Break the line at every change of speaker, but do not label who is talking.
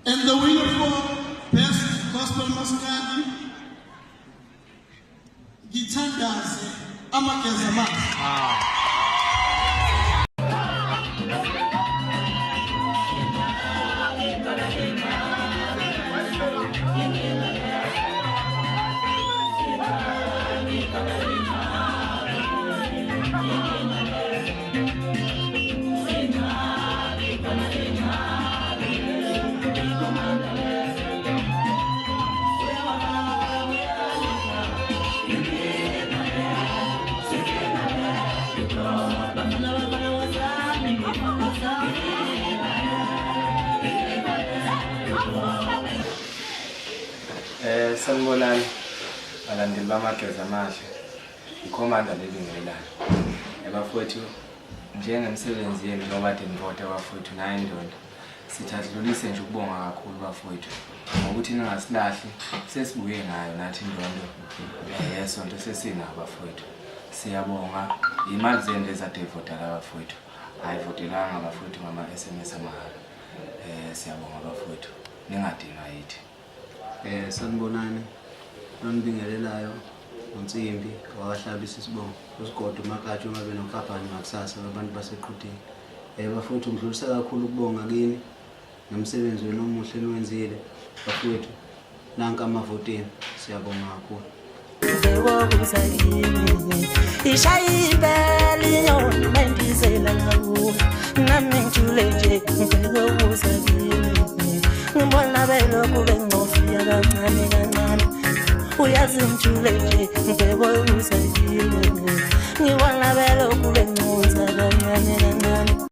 And the winner for Best Gospel Maskadi, Githandaze Amakazamasi.
Sanibonani abalandeli bamagezamashi ikhomanda lelingelayo abafowethu njengemsebenzi yenu nobade nivota abafowethu nayo indoda sithathlulise nje ukubonga kakhulu bafowethu ngokuthi ningasilahli sesibuye ngayo nathi indondo yesonto sesinabo bafowethu siyabonga imali zenu ezadevota labafowethu ayivotelanga bafowethu ngama SMS amahala siyabonga bafowethu ningadinga yithi.
Sanibonani nonibingelelayo uNtsimbi wakahlabisa isibongo usigodo uMakatsho ngabe noKhabhani ngakusasa abantu baseqhudini bafowethu ngidlulisa kakhulu ukubonga kini nomsebenzi wenu omuhle niwenzile bafowethu nanka amavoteni siyabonga kakhulu.
Ngibona belokhu bengcofia kancane kancane uyazintshule nje ngibona uzakile ngibona belokhu bengcofia